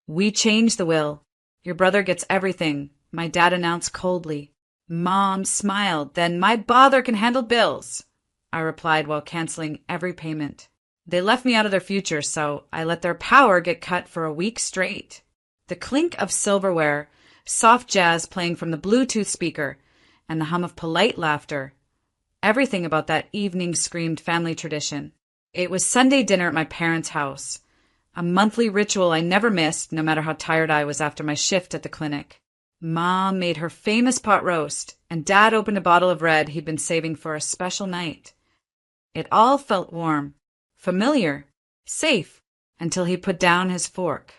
We changed the will. Your brother gets everything, my dad announced coldly. Mom smiled. Then my father can handle bills, I replied while canceling every payment. They left me out of their future, so I let their power get cut for a week straight. The clink of silverware, soft jazz playing from the Bluetooth speaker, and the hum of polite laughter. Everything about that evening screamed family tradition. It was Sunday dinner at my parents' house, a monthly ritual I never missed, no matter how tired I was after my shift at the clinic. Mom made her famous pot roast, and Dad opened a bottle of red he'd been saving for a special night. It all felt warm, familiar, safe, until he put down his fork.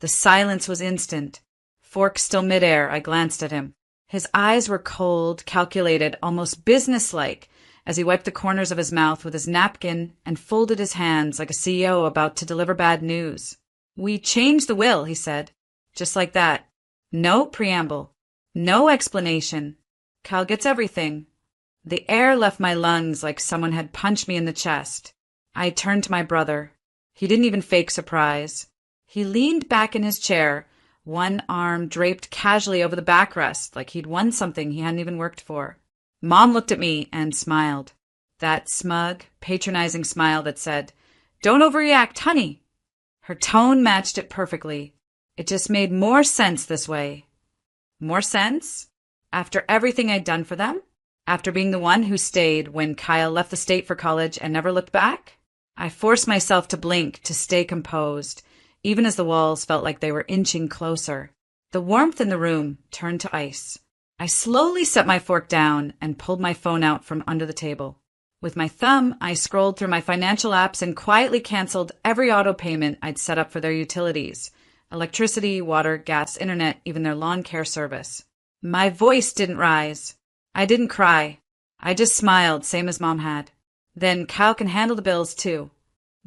The silence was instant. Fork still midair, I glanced at him. His eyes were cold, calculated, almost businesslike, as he wiped the corners of his mouth with his napkin and folded his hands like a CEO about to deliver bad news. We changed the will, he said. Just like that. No preamble. No explanation. Kyle gets everything. The air left my lungs like someone had punched me in the chest. I turned to my brother. He didn't even fake surprise. He leaned back in his chair, one arm draped casually over the backrest like he'd won something he hadn't even worked for. Mom looked at me and smiled. That smug, patronizing smile that said, "Don't overreact, honey." Her tone matched it perfectly. It just made more sense this way. More sense? After everything I'd done for them? After being the one who stayed when Kyle left the state for college and never looked back? I forced myself to blink, to stay composed, even as the walls felt like they were inching closer. The warmth in the room turned to ice. I slowly set my fork down and pulled my phone out from under the table. With my thumb, I scrolled through my financial apps and quietly canceled every auto payment I'd set up for their utilities: electricity, water, gas, internet, even their lawn care service. My voice didn't rise. I didn't cry. I just smiled, same as Mom had. Then Kyle can handle the bills too.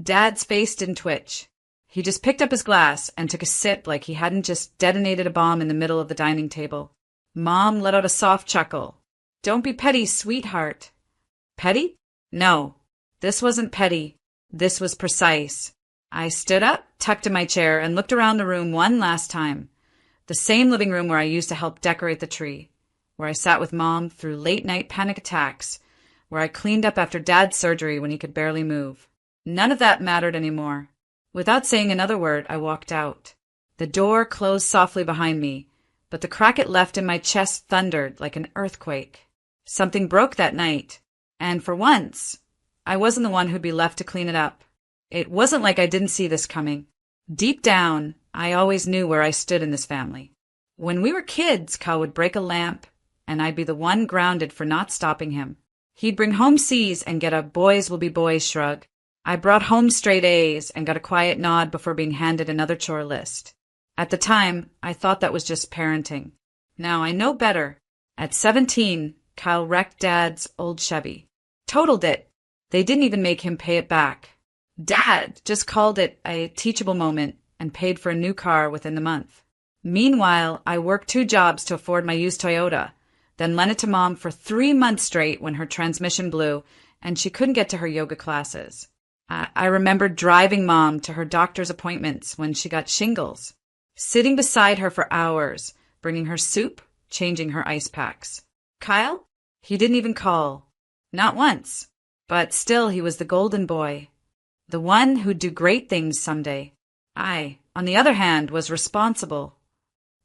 Dad's face didn't twitch. He just picked up his glass and took a sip like he hadn't just detonated a bomb in the middle of the dining table. Mom let out a soft chuckle. "Don't be petty, sweetheart." Petty? No, this wasn't petty. This was precise. I stood up, tucked in my chair, and looked around the room one last time. The same living room where I used to help decorate the tree, where I sat with Mom through late-night panic attacks, where I cleaned up after Dad's surgery when he could barely move. None of that mattered anymore. Without saying another word, I walked out. The door closed softly behind me, but the crack it left in my chest thundered like an earthquake. Something broke that night, and for once, I wasn't the one who'd be left to clean it up. It wasn't like I didn't see this coming. Deep down, I always knew where I stood in this family. When we were kids, Kyle would break a lamp, and I'd be the one grounded for not stopping him. He'd bring home C's and get a boys will be boys shrug. I brought home straight A's and got a quiet nod before being handed another chore list. At the time, I thought that was just parenting. Now I know better. At 17, Kyle wrecked Dad's old Chevy. Totaled it. They didn't even make him pay it back. Dad just called it a teachable moment and paid for a new car within the month. Meanwhile, I worked 2 jobs to afford my used Toyota, then lent it to Mom for 3 months straight when her transmission blew and she couldn't get to her yoga classes. I remember driving Mom to her doctor's appointments when she got shingles, sitting beside her for hours, bringing her soup, changing her ice packs. Kyle? He didn't even call. Not once. But still, he was the golden boy. The one who'd do great things someday. I, on the other hand, was responsible.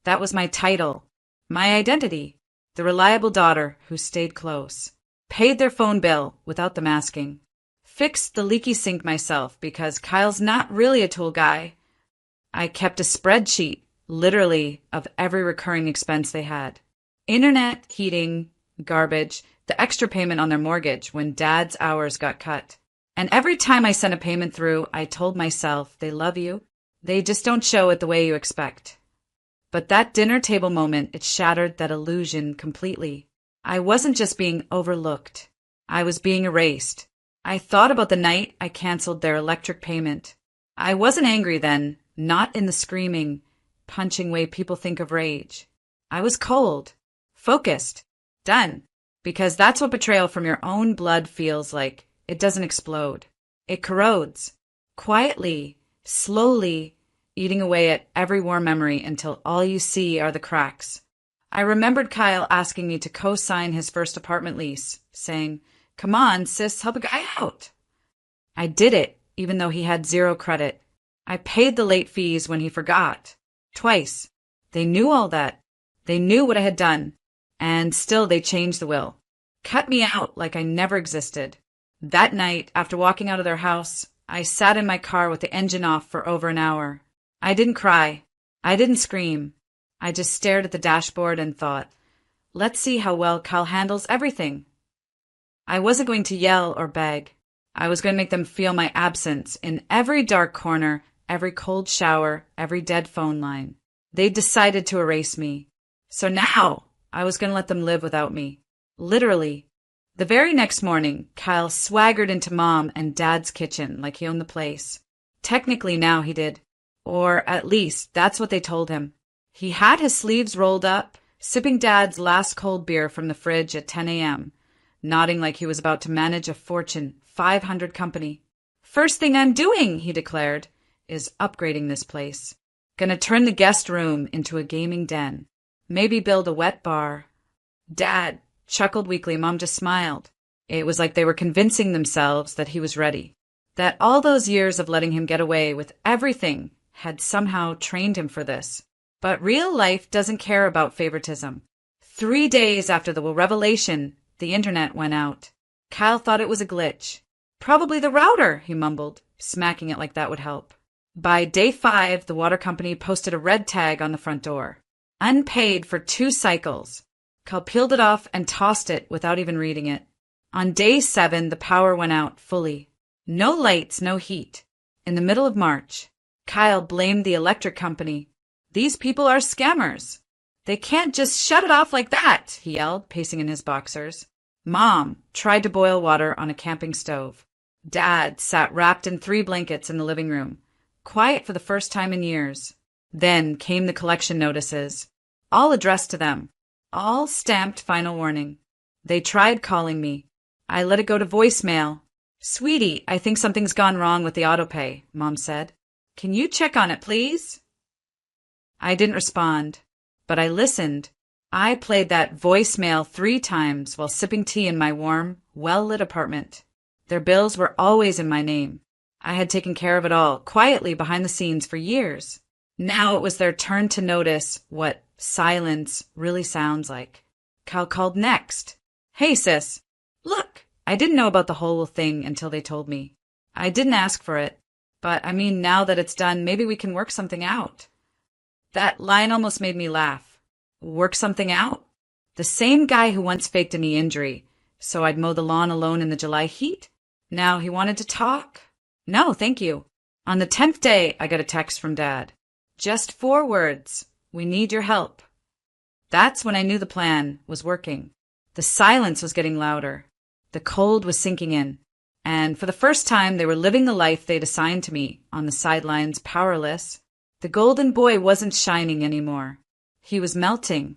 That was my title, my identity, the reliable daughter who stayed close. Paid their phone bill without the masking. Fixed the leaky sink myself because Kyle's not really a tool guy. I kept a spreadsheet, literally, of every recurring expense they had. Internet, heating, garbage, the extra payment on their mortgage when Dad's hours got cut. And every time I sent a payment through, I told myself, they love you. They just don't show it the way you expect. But that dinner table moment, it shattered that illusion completely. I wasn't just being overlooked. I was being erased. I thought about the night I canceled their electric payment. I wasn't angry then, not in the screaming, punching way people think of rage. I was cold, focused, done. Because that's what betrayal from your own blood feels like. It doesn't explode. It corrodes. Quietly, slowly, eating away at every warm memory until all you see are the cracks. I remembered Kyle asking me to co-sign his first apartment lease, saying, "Come on, sis, help a guy out." I did it, even though he had zero credit. I paid the late fees when he forgot. Twice. They knew all that. They knew what I had done. And still they changed the will. Cut me out like I never existed. That night, after walking out of their house, I sat in my car with the engine off for over an hour. I didn't cry. I didn't scream. I just stared at the dashboard and thought, let's see how well Kyle handles everything. I wasn't going to yell or beg. I was going to make them feel my absence in every dark corner, every cold shower, every dead phone line. They decided to erase me. So now I was going to let them live without me. Literally. The very next morning, Kyle swaggered into Mom and Dad's kitchen like he owned the place. Technically now he did. Or at least that's what they told him. He had his sleeves rolled up, sipping Dad's last cold beer from the fridge at 10 a.m., nodding like he was about to manage a Fortune 500 company. "First thing I'm doing," he declared, "is upgrading this place. Gonna turn the guest room into a gaming den. Maybe build a wet bar." Dad chuckled weakly. Mom just smiled. It was like they were convincing themselves that he was ready. That all those years of letting him get away with everything had somehow trained him for this. But real life doesn't care about favoritism. 3 days after the revelation, the internet went out. Kyle thought it was a glitch. "Probably the router," he mumbled, smacking it like that would help. By day 5, the water company posted a red tag on the front door. Unpaid for 2 cycles. Kyle peeled it off and tossed it without even reading it. On day 7, the power went out fully. No lights, no heat. In the middle of March, Kyle blamed the electric company. "These people are scammers. They can't just shut it off like that," he yelled, pacing in his boxers. Mom tried to boil water on a camping stove. Dad sat wrapped in 3 blankets in the living room, quiet for the first time in years. Then came the collection notices, all addressed to them, all stamped final warning. They tried calling me. I let it go to voicemail. "Sweetie, I think something's gone wrong with the autopay," Mom said. "Can you check on it, please?" I didn't respond, but I listened. I played that voicemail 3 times while sipping tea in my warm, well-lit apartment. Their bills were always in my name. I had taken care of it all, quietly behind the scenes for years. Now it was their turn to notice what silence really sounds like. Kyle called next. "Hey, sis. Look, I didn't know about the whole thing until they told me. I didn't ask for it. But, I mean, now that it's done, maybe we can work something out." That line almost made me laugh. Work something out? The same guy who once faked a knee injury, so I'd mow the lawn alone in the July heat? Now he wanted to talk? No, thank you. On the 10th day, I got a text from Dad. Just 4 words. "We need your help." That's when I knew the plan was working. The silence was getting louder. The cold was sinking in. And for the first time, they were living the life they'd assigned to me, on the sidelines, powerless. The golden boy wasn't shining anymore. He was melting.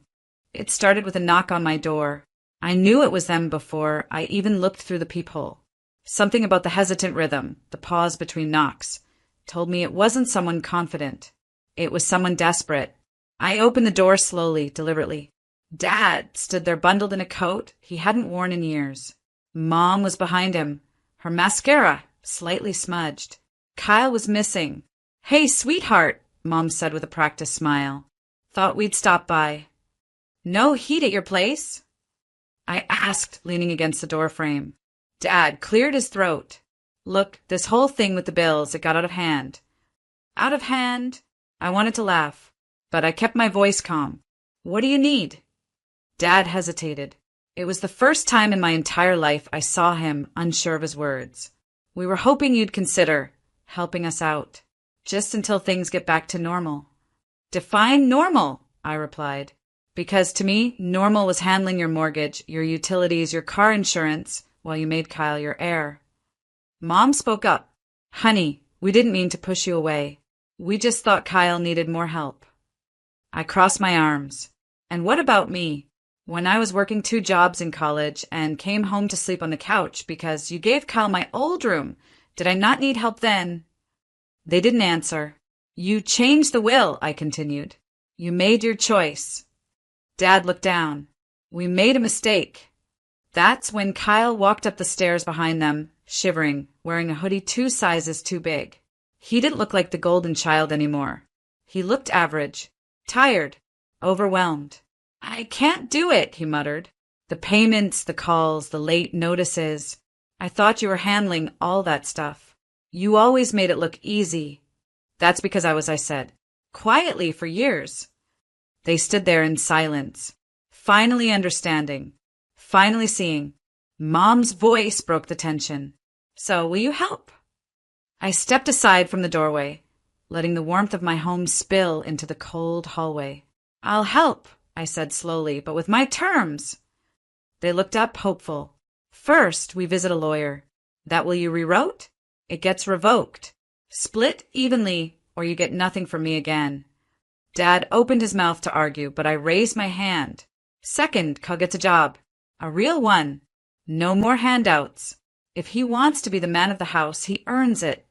It started with a knock on my door. I knew it was them before I even looked through the peephole. Something about the hesitant rhythm, the pause between knocks, told me it wasn't someone confident. It was someone desperate. I opened the door slowly, deliberately. Dad stood there bundled in a coat he hadn't worn in years. Mom was behind him, her mascara slightly smudged. Kyle was missing. "Hey, sweetheart," Mom said with a practiced smile. "Thought we'd stop by." "No heat at your place?" I asked, leaning against the doorframe. Dad cleared his throat. "Look, this whole thing with the bills, it got out of hand." "Out of hand?" I wanted to laugh, but I kept my voice calm. "What do you need?" Dad hesitated. It was the first time in my entire life I saw him unsure of his words. "We were hoping you'd consider helping us out, just until things get back to normal." "Define normal," I replied. Because to me, normal was handling your mortgage, your utilities, your car insurance, while you made Kyle your heir. Mom spoke up. "Honey, we didn't mean to push you away. We just thought Kyle needed more help." I crossed my arms. "And what about me? When I was working 2 jobs in college and came home to sleep on the couch because you gave Kyle my old room, did I not need help then?" They didn't answer. You changed the will, I continued. You made your choice. Dad looked down. We made a mistake. That's when Kyle walked up the stairs behind them, shivering, wearing a hoodie 2 sizes too big. He didn't look like the golden child anymore. He looked average, tired, overwhelmed. I can't do it, he muttered. The payments, the calls, the late notices. I thought you were handling all that stuff. You always made it look easy. That's because I said, quietly for years. They stood there in silence, finally understanding, finally seeing. Mom's voice broke the tension. So, will you help? I stepped aside from the doorway, letting the warmth of my home spill into the cold hallway. I'll help, I said slowly, but with my terms. They looked up, hopeful. First, we visit a lawyer. That will you rewrote? It gets revoked. Split evenly, or you get nothing from me again. Dad opened his mouth to argue, but I raised my hand. Second, Kyle gets a job. A real one. No more handouts. If he wants to be the man of the house, he earns it.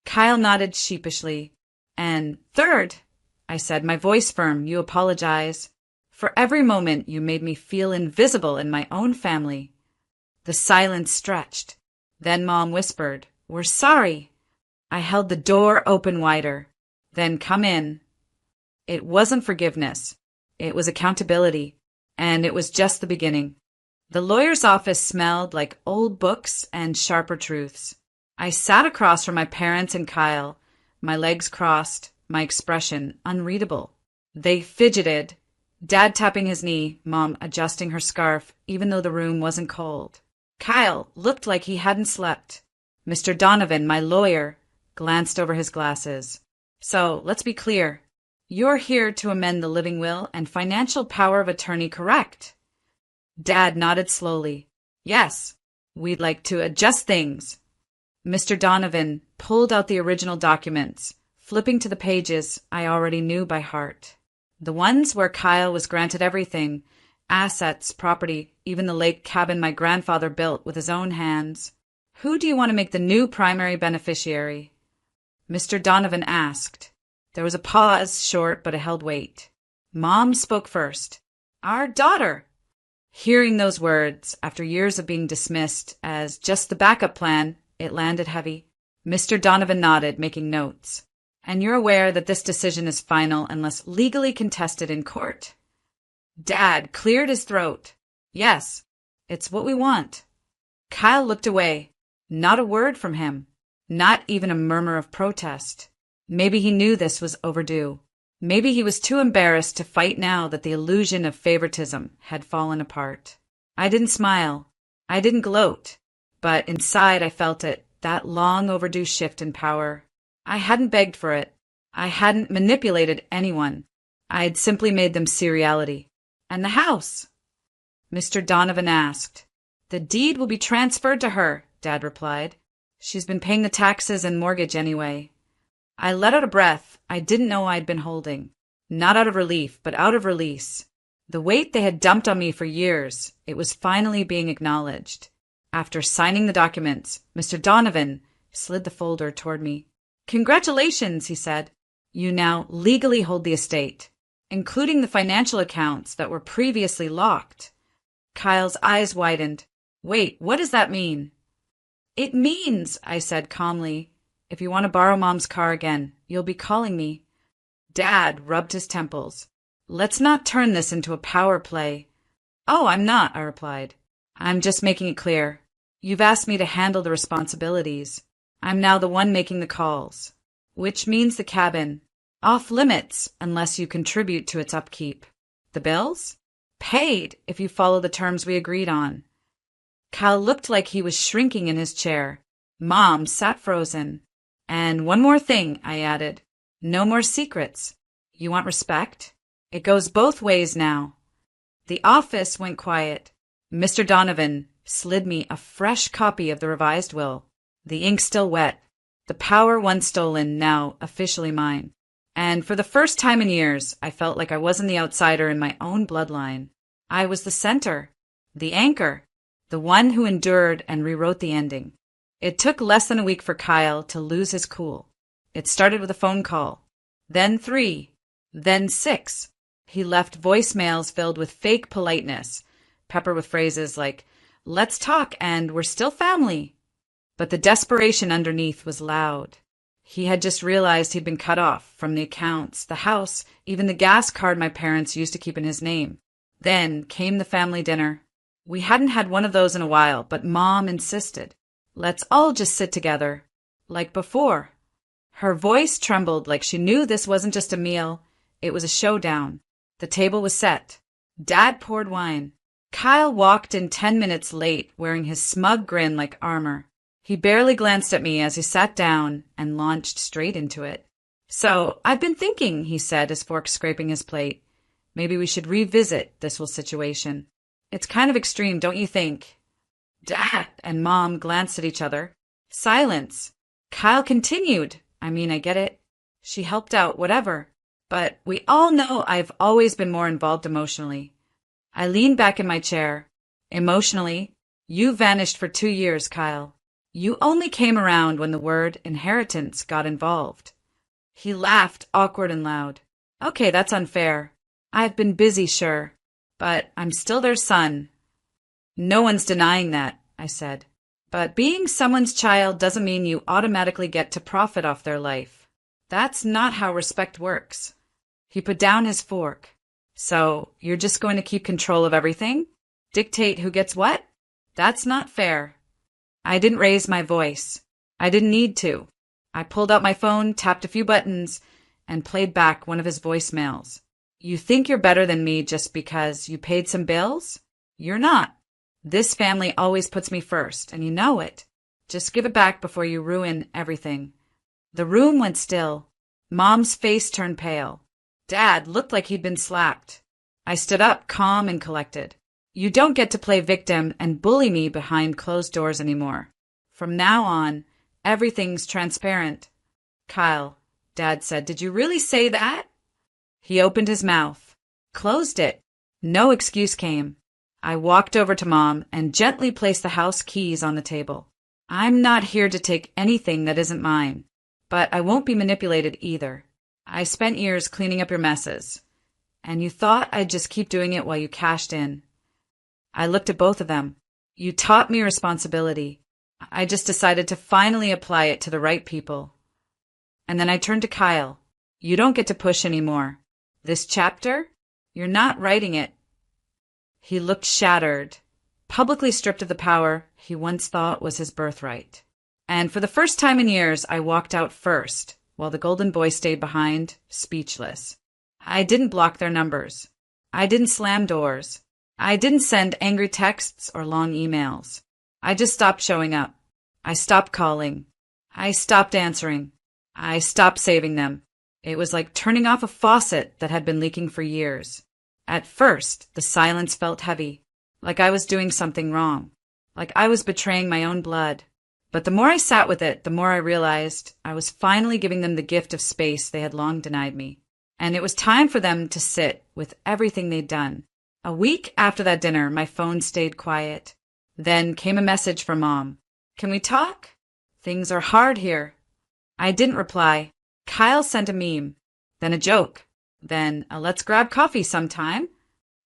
Kyle nodded sheepishly. And third, I said, my voice firm, you apologize. For every moment you made me feel invisible in my own family. The silence stretched. Then Mom whispered, We're sorry. I held the door open wider. Then come in. It wasn't forgiveness. It was accountability. And it was just the beginning. The lawyer's office smelled like old books and sharper truths. I sat across from my parents and Kyle, my legs crossed, my expression unreadable. They fidgeted, Dad tapping his knee, Mom adjusting her scarf, even though the room wasn't cold. Kyle looked like he hadn't slept. Mr. Donovan, my lawyer, glanced over his glasses. So, let's be clear. You're here to amend the living will and financial power of attorney, correct? Dad nodded slowly. Yes, we'd like to adjust things. Mr. Donovan pulled out the original documents, flipping to the pages I already knew by heart. The ones where Kyle was granted everything, assets, property, even the lake cabin my grandfather built with his own hands. Who do you want to make the new primary beneficiary? Mr. Donovan asked. There was a pause, short, but it held weight. Mom spoke first. Our daughter. Hearing those words, after years of being dismissed as just the backup plan, it landed heavy. Mr. Donovan nodded, making notes. And you're aware that this decision is final unless legally contested in court? Dad cleared his throat. Yes, it's what we want. Kyle looked away. Not a word from him. Not even a murmur of protest. Maybe he knew this was overdue. Maybe he was too embarrassed to fight now that the illusion of favoritism had fallen apart. I didn't smile. I didn't gloat. But inside I felt it, that long overdue shift in power. I hadn't begged for it. I hadn't manipulated anyone. I had simply made them see reality. And the house? Mr. Donovan asked. The deed will be transferred to her, Dad replied. She's been paying the taxes and mortgage anyway. I let out a breath I didn't know I'd been holding. Not out of relief, but out of release. The weight they had dumped on me for years, it was finally being acknowledged. After signing the documents, Mr. Donovan slid the folder toward me. Congratulations, he said. You now legally hold the estate, including the financial accounts that were previously locked. Kyle's eyes widened. Wait, what does that mean? It means, I said calmly, if you want to borrow Mom's car again, you'll be calling me. Dad rubbed his temples. Let's not turn this into a power play. Oh, I'm not, I replied. I'm just making it clear. You've asked me to handle the responsibilities. I'm now the one making the calls, which means the cabin. Off limits unless you contribute to its upkeep. The bills? Paid if you follow the terms we agreed on. Kyle looked like he was shrinking in his chair. Mom sat frozen. And one more thing, I added. No more secrets. You want respect? It goes both ways now. The office went quiet. Mr. Donovan slid me a fresh copy of the revised will. The ink still wet. The power once stolen, now officially mine. And for the first time in years, I felt like I wasn't the outsider in my own bloodline. I was the center, the anchor, the one who endured and rewrote the ending. It took less than a week for Kyle to lose his cool. It started with a phone call. then 3, then 6. He left voicemails filled with fake politeness, peppered with phrases like, "Let's talk," and "We're still family." But the desperation underneath was loud. He had just realized he'd been cut off from the accounts, the house, even the gas card my parents used to keep in his name. Then came the family dinner. We hadn't had one of those in a while, but Mom insisted. "Let's all just sit together, like before." Her voice trembled like she knew this wasn't just a meal, it was a showdown. The table was set. Dad poured wine. Kyle walked in 10 minutes late, wearing his smug grin like armor. He barely glanced at me as he sat down and launched straight into it. "So, I've been thinking," he said, his fork scraping his plate. "Maybe we should revisit this whole situation. It's kind of extreme, don't you think?" Dad and Mom glanced at each other. Silence. Kyle continued. "I get it. She helped out, whatever. But we all know I've always been more involved emotionally." I leaned back in my chair. "Emotionally? You vanished for 2 years, Kyle. You only came around when the word inheritance got involved." He laughed, awkward and loud. "Okay, that's unfair. I've been busy, sure. But I'm still their son." "No one's denying that," I said. "But being someone's child doesn't mean you automatically get to profit off their life. That's not how respect works." He put down his fork. "So, you're just going to keep control of everything? Dictate who gets what? That's not fair." I didn't raise my voice. I didn't need to. I pulled out my phone, tapped a few buttons, and played back one of his voicemails. "You think you're better than me just because you paid some bills? You're not. This family always puts me first, and you know it. Just give it back before you ruin everything." The room went still. Mom's face turned pale. Dad looked like he'd been slapped. I stood up, calm and collected. "You don't get to play victim and bully me behind closed doors anymore. From now on, everything's transparent." "Kyle," Dad said, "did you really say that?" He opened his mouth, closed it. No excuse came. I walked over to Mom and gently placed the house keys on the table. "I'm not here to take anything that isn't mine, but I won't be manipulated either. I spent years cleaning up your messes, and you thought I'd just keep doing it while you cashed in." I looked at both of them. "You taught me responsibility. I just decided to finally apply it to the right people." And then I turned to Kyle. "You don't get to push anymore. This chapter? You're not writing it." He looked shattered, publicly stripped of the power he once thought was his birthright. And for the first time in years, I walked out first, while the golden boy stayed behind, speechless. I didn't block their numbers. I didn't slam doors. I didn't send angry texts or long emails. I just stopped showing up. I stopped calling. I stopped answering. I stopped saving them. It was like turning off a faucet that had been leaking for years. At first, the silence felt heavy, like I was doing something wrong, like I was betraying my own blood. But the more I sat with it, the more I realized I was finally giving them the gift of space they had long denied me. And it was time for them to sit with everything they'd done. A week after that dinner, my phone stayed quiet. Then came a message from Mom. "Can we talk? Things are hard here." I didn't reply. Kyle sent a meme, then a joke, then a "let's grab coffee sometime."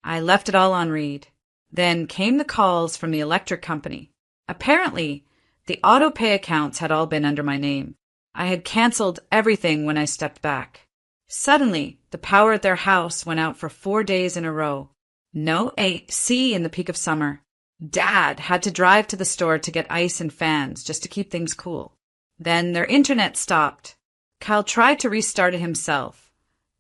I left it all on read. Then came the calls from the electric company. Apparently, the auto-pay accounts had all been under my name. I had canceled everything when I stepped back. Suddenly, the power at their house went out for 4 days in a row. No AC in the peak of summer. Dad had to drive to the store to get ice and fans just to keep things cool. Then their internet stopped. Kyle tried to restart it himself,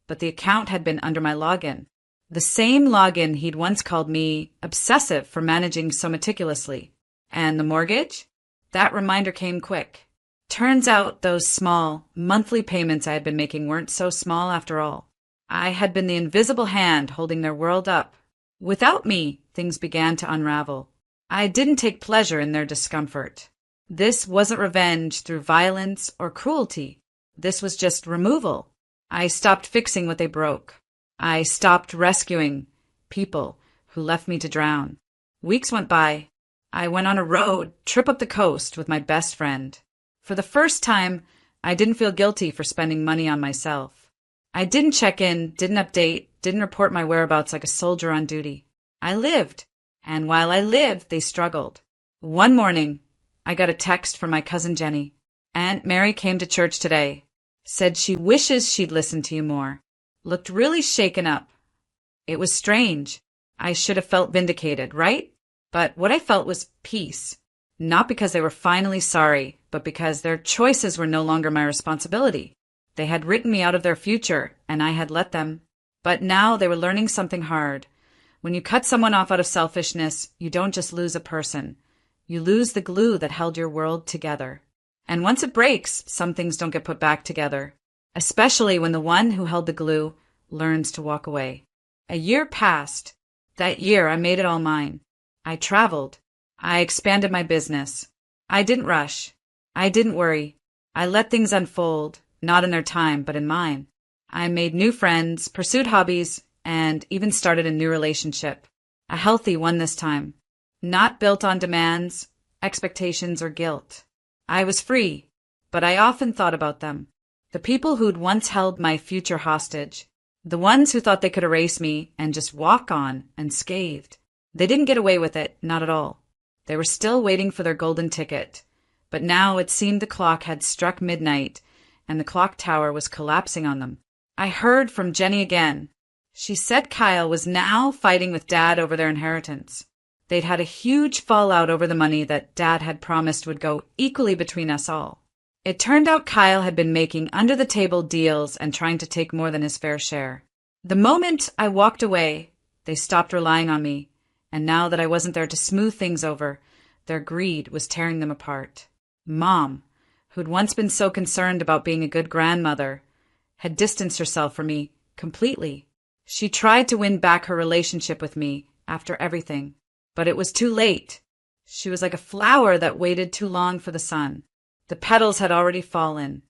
but the account had been under my login. The same login he'd once called me obsessive for managing so meticulously. And the mortgage? That reminder came quick. Turns out those small, monthly payments I had been making weren't so small after all. I had been the invisible hand holding their world up. Without me, things began to unravel. I didn't take pleasure in their discomfort. This wasn't revenge through violence or cruelty. This was just removal. I stopped fixing what they broke. I stopped rescuing people who left me to drown. Weeks went by. I went on a road trip up the coast with my best friend. For the first time, I didn't feel guilty for spending money on myself. I didn't check in, didn't update, didn't report my whereabouts like a soldier on duty. I lived, and while I lived, they struggled. One morning, I got a text from my cousin Jenny. Aunt Mary came to church today. Said she wishes she'd listened to you more. Looked really shaken up. It was strange. I should have felt vindicated, right? But what I felt was peace. Not because they were finally sorry, but because their choices were no longer my responsibility. They had written me out of their future, and I had let them. But now they were learning something hard. When you cut someone off out of selfishness, you don't just lose a person. You lose the glue that held your world together. And once it breaks, some things don't get put back together. Especially when the one who held the glue learns to walk away. A year passed. That year, I made it all mine. I traveled. I expanded my business. I didn't rush. I didn't worry. I let things unfold, not in their time, but in mine. I made new friends, pursued hobbies, and even started a new relationship. A healthy one this time. Not built on demands, expectations, or guilt. I was free, but I often thought about them. The people who'd once held my future hostage. The ones who thought they could erase me and just walk on unscathed. They didn't get away with it, not at all. They were still waiting for their golden ticket. But now it seemed the clock had struck midnight, and the clock tower was collapsing on them. I heard from Jenny again. She said Kyle was now fighting with Dad over their inheritance. They'd had a huge fallout over the money that Dad had promised would go equally between us all. It turned out Kyle had been making under-the-table deals and trying to take more than his fair share. The moment I walked away, they stopped relying on me, and now that I wasn't there to smooth things over, their greed was tearing them apart. Mom, who'd once been so concerned about being a good grandmother, had distanced herself from me completely. She tried to win back her relationship with me after everything, but it was too late. She was like a flower that waited too long for the sun. The petals had already fallen.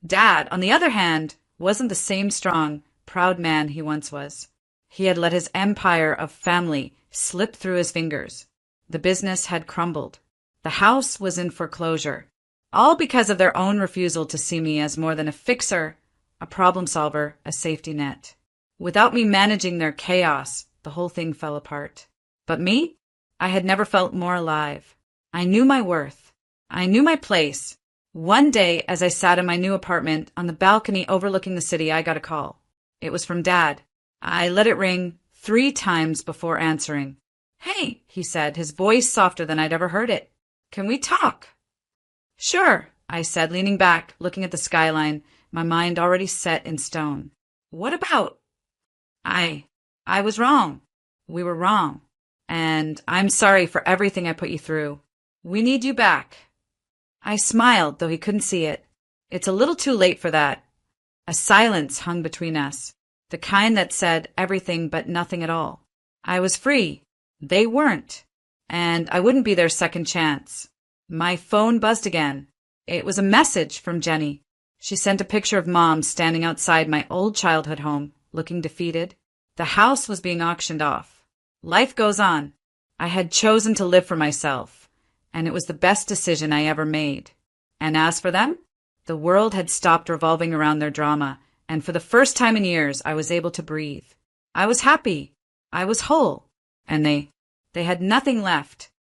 Dad, on the other hand, wasn't the same strong, proud man he once was. He had let his empire of family slip through his fingers. The business had crumbled. The house was in foreclosure, all because of their own refusal to see me as more than a fixer, a problem solver, a safety net. Without me managing their chaos, the whole thing fell apart. But me? I had never felt more alive. I knew my worth. I knew my place. One day, as I sat in my new apartment on the balcony overlooking the city, I got a call. It was from Dad. I let it ring 3 times before answering. "Hey," he said, his voice softer than I'd ever heard it. "Can we talk?" "Sure," I said, leaning back, looking at the skyline, my mind already set in stone. "What about?" I was wrong. We were wrong. And I'm sorry for everything I put you through. We need you back." I smiled, though he couldn't see it. It's a little too late for that. A silence hung between us, the kind that said everything but nothing at all. I was free. They weren't. And I wouldn't be their second chance. My phone buzzed again. It was a message from Jenny. She sent a picture of Mom standing outside my old childhood home, looking defeated. The house was being auctioned off. Life goes on. I had chosen to live for myself, and it was the best decision I ever made. And as for them, the world had stopped revolving around their drama, and for the first time in years, I was able to breathe. I was happy. I was whole. And they had nothing left.